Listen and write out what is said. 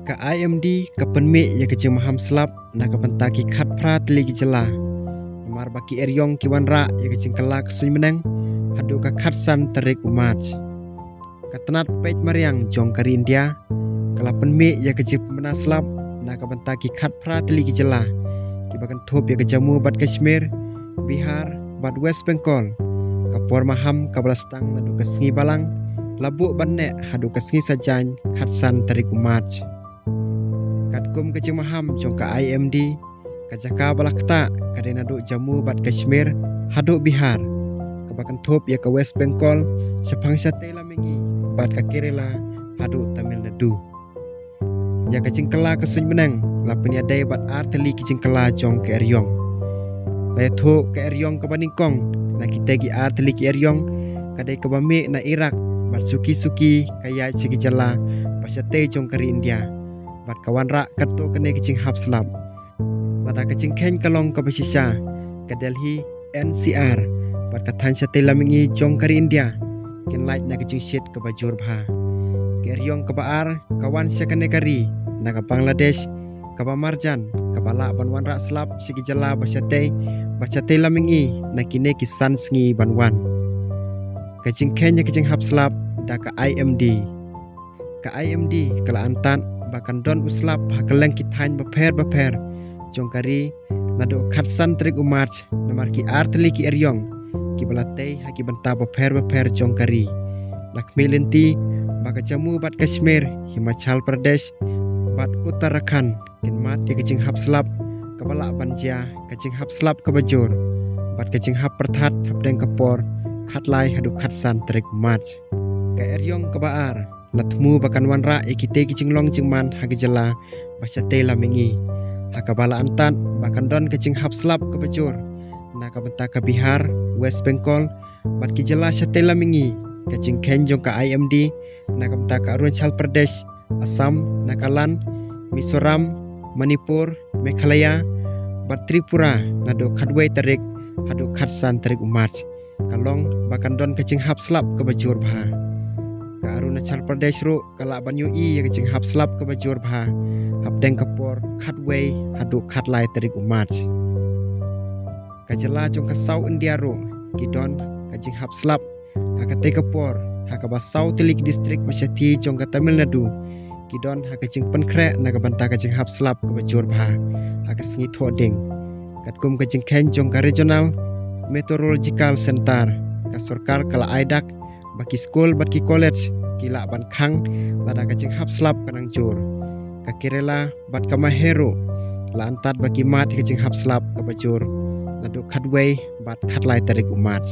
Ka IMD ka penme ya kecing maham selap na ka pentaki khat pra teli gejela mar baki eryong ki wanra ya kecing kala kesuny menang hadu ka khat san terik umat ka tenat pej mariang jong kari India kala penme ya kecing pemena selap na ka pentaki khat pra teli gejela ki bakan thop ya kejamu bat Kashmir Bihar bat West Bengal ka por maham ka belastang nadu kesengi balang labuk banne hadu kesengi sajany khat san terik umat Katkum kecing maham jong ka IMD kajaka balak ta kadena duk jamu bat Kashmir haduk Bihar kabakan thop ya ka West Bengal sepang sate lamengi bat ka Kerala haduk Tamil Nadu ya kecing kala kesuny menang lapen ya dai bat arteli kecing kala jong ke eryong la tho ke eryong ka baningkong na kita gi arteli ke eryong kadai ka bame na Iraq bat suki-suki kaya cigi jala pasate jong kari India bat kawan rak kato kene kecing hap selap tada kecing ken kalong ke Basisha ke Delhi NCR bat katan sate lamingi jong kari India ken light na kecing shit ke bajur bha ke ryong ke baar kawan sekane kari na ke Bangladesh ke Marjan ke balak banwan rak selap sigi jala basate lamingi na kine kisan sengi banwan kecing ken kecing hap selap da ke IMD kala antan bahkan don uslap hakeleng kithain beper jong kari nado khatsan trik umarch namar ki artli ki eryong ki balate haki banta beper jong kari lakmelenti baka jamu bat Kashmir Himachal Pradesh bat Uttarakhand kin mat ki kecing hap slap kabala banja kecing hap slap ke bajur bat kecing hap perthat hap deng kapor khatlai hadu khatsan trik umarch ka eryong ke baar latmu bakan wanra ikite kicing long cingman hagejela basate lamingi hakabala antan bakan don kecing hap slap ke bajur na ka benta ka Bihar West Bengal bat kijela sate lamingi kecing ken jong ka IMD na ka benta ka Arunachal Pradesh Assam Nagaland Mizoram Manipur Meghalaya bat Tripura na do khadwei tarik hadu khatsan tarik umat kalong bakan don kecing hap slap ke bajur bha ka Arunachal Pradesh ru kala banyu i ya kecing hap slap ke bajur bha hap deng kapor khatwei hadu khatlai tarik umat kajela jong ka South India ru kidon kecing hap slap hakate kapor hakaba South Telik district Masati jong ka Tamil Nadu kidon hakecing penkre na ka banta kecing hap slap ke bajur bha hakasengi thoding katkum kecing ken jong ka Regional Meteorological Center ka Sarkar kala aidak baki school baki college kila ban khang lada kecing hap slap kanang jur ka Kerala bat ka Maheru la antat baki mat kecing hap slap ka bajur nadu khadwei bat khatlai tarik umat